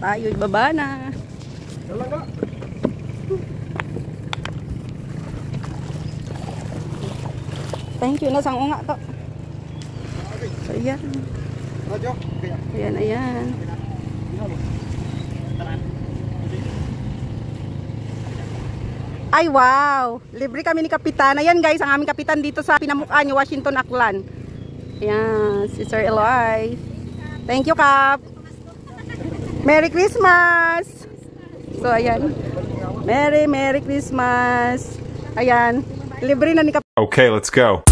tayo, ibaba na. Thank you, nasang unga to. So, ayan. Ayan, ayan. Ay, wow! Libre kami ni Kapitan. Ayan guys, ang aming kapitan dito sa pinamukha niyo, Washington, Aklan. Ayan, si Sir Eloy. Thank you, Kap. Merry Christmas! So, ayan. Merry Christmas! Ayan, libre na ni Kapitan. Okay, let's go.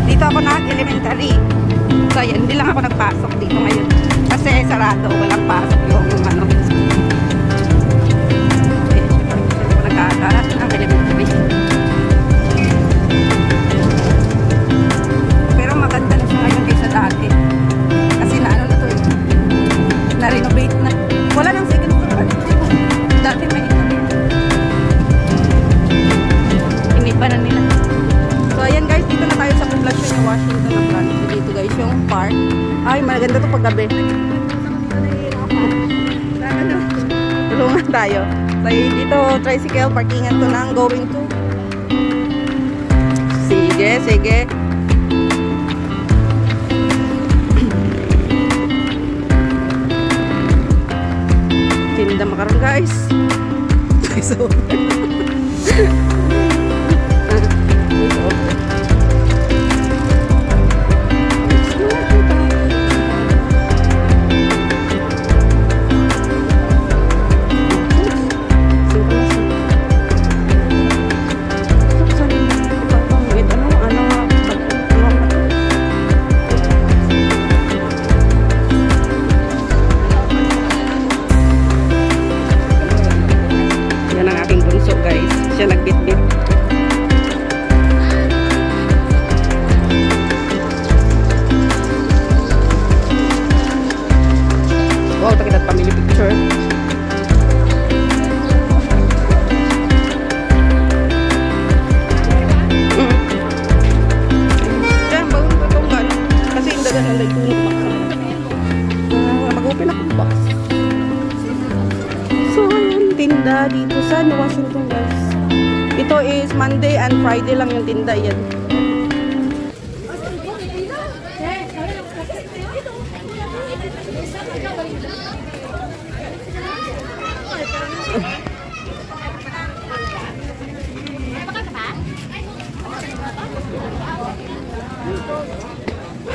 Dito ako nag-elementary. So, yan. Hindi lang ako nagpasok dito ngayon. Kasi sarado. Walang pasok yung ano. Nag-aaral ng elementary. Pero maganda na siya ngayon kaysa dati. Kasi na ano na to eh. Na-renovate na. Wala nang second floor. Dati may iniba na nila. So, ayan guys, dito na tayo sa poblasyon ng Washington, Aklan. So, dito guys, yung park. Ay, maganda to paggabi. Tulungan tayo. So, dito, tricycle, parkingan to ng going to. Sige, sige. Tinda makaroon guys. So, yan ang aking bunso guys. Siya nagbitbit. Dito is Monday and Friday lang yung tinda yan.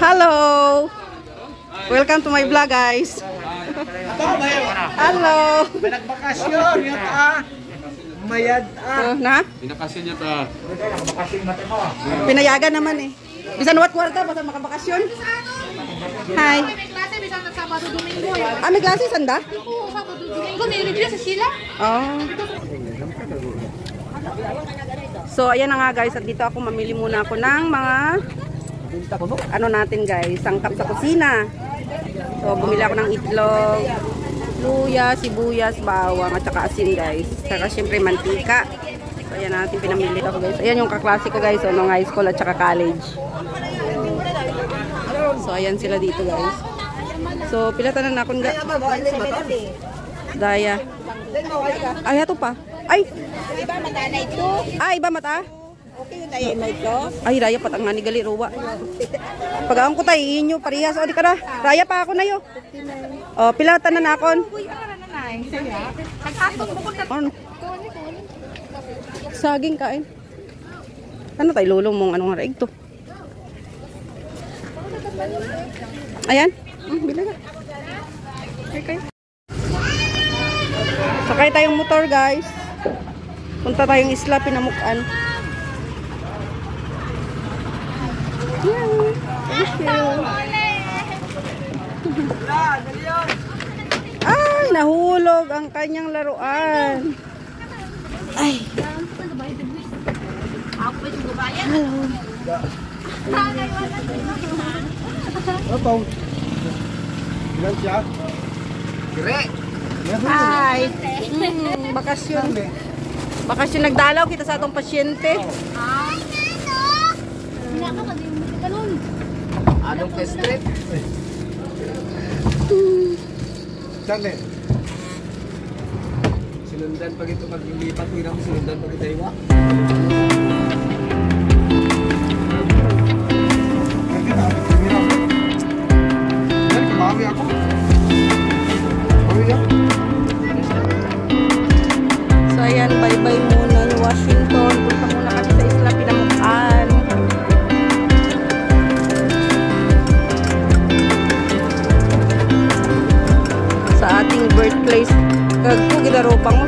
Hello! Welcome to my vlog, guys. Hello! May nagbakasyon, yun mayad Na? Pinakasyon niya ta. Pinayagan naman eh. Bisan wat kwarta, basta makabakasyon. Hi. May klase, bisan na Sabado, Domingo eh. Ah, may klase sanda? Oo, Sabado, Domingo, may review sa sila. Oh. So, ayan na nga guys. At dito ako mamili muna ako ng mga ano natin guys, sangkap sa kusina. So, bumili ako ng itlog, luya, sibuyas, bawang, at saka asin guys. Saka syempre mantika. So, ayan natin pinamili ako guys. Ayan yung kaklase ko guys, nung high school at saka college. So, ayan sila dito guys. So, pilatan na akong daya. Ay, ito pa. Ay! Iba mata na ito. Ay, iba mata? Okay, yung daya mo ito. Ay, raya pat ang nga ni gali ruwa. Pag-aon ko tayo, inyo, parihas. O, di ka na. Raya pa ako na yo. O, pilatan na nakon. Uy, ano na na eh. Nag-atong mo kung Ano? Saging kain. Ano tayo, lulong mong anong haraig to? Ayan. Bila ka. Okay. Sakay tayong motor, guys. Punta tayong isla, Pinamukan. Yeah. Thank you. Ay, nahulog ang kanyang laruan. Ay. Hello. Opo. Ilan siya? Kire! Hi. Bakasyon. Bakasyon nagdalaw kita sa atong pasyente. Anong ka-strip? Saan eh? Sinundan pag ito maglilipat, hirap sinundan pag ito iwa. Bawi ako. Bawi ako. So ayan, bye-bye muna yung Washington. Punta muna kami sa isla Pinamukan. Sa ating birthplace. Kagpo, gidaropang mo.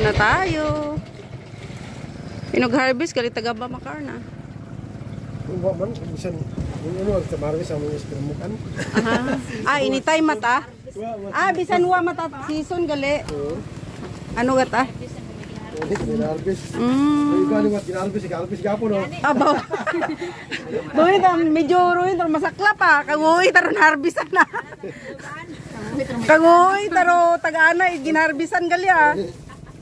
na tayo. Pinag-harvest galit taga ba makarna? Kung ba man, bisan ano sa marami sa mga espirimukan. Aha. Anytime mata. Bisan wa mata season gali. Ano gata? Harvest. Iba ni wat harvest gapon no. Abaw. Doy tam medyo ruin tar masakla pa. Kagoy taron harvestan na. Kagoy taro taga-ana ginharvestan gali ah.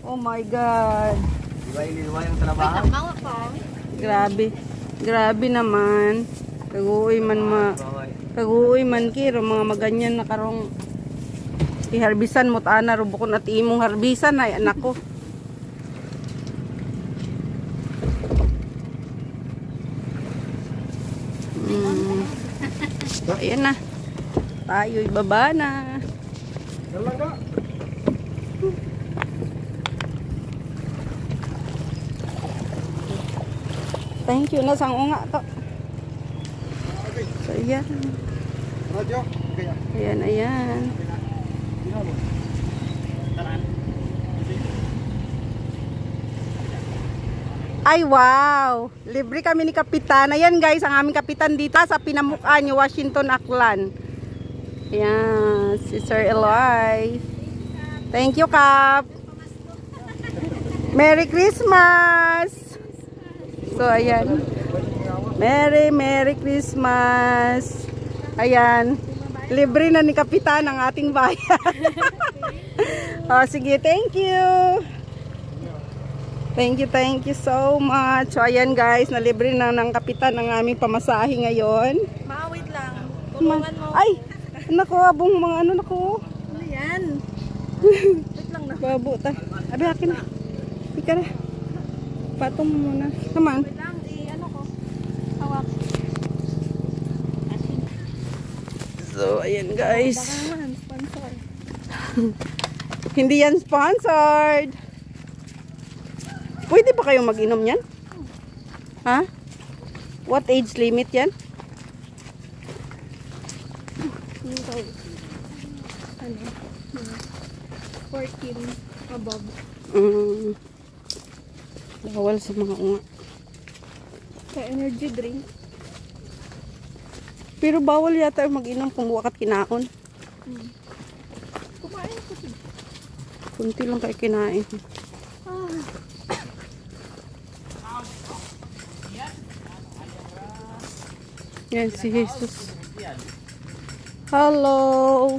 Oh my god. Iba yung trabaho. Grabe. Grabe naman. Kaguoy man kiro mga maganyan na karong iharbisan mo ta na rubukon at imong harbisan ay anak ko. Ayan na. Tayo'y baba na. Dalaga. Thank you na sang unga to. So ayan. Radyo. Kaya. Ayan. Ay wow! Libre kami ni Kapitan. Ayan guys, ang aming kapitan dito sa Pinamukhan, Washington, Aklan. Ayan, si Sir Eloy. Thank you, Kap. Merry Christmas! So ayan. Merry Christmas! Ayan. Libre na ni Kapitan ang ating bayan. Sige, thank you! Thank you so much. So ayan guys, nalibre na ng kapitan ang aming pamasahe ngayon. Wait lang. Tulungan mo. Ay, nako, abong mga ano nako. Ano yan? Wait lang na. Babo ta. Abi akin na. Ika na. Patong mo muna. Come on. Wait lang. Ano ko? Hawak. So ayan guys. Sponsor. Hindi yan sponsored. Pwede ba kayong mag-inom yan? Ha? What age limit yan? Ano? 14 above. Bawal sa mga unga. Sa energy drink. Pero bawal yata mag-inom kung wakat kinaon. Kumain ko siya. Kunti lang kayo kinain. Yan si Jesus. Hello.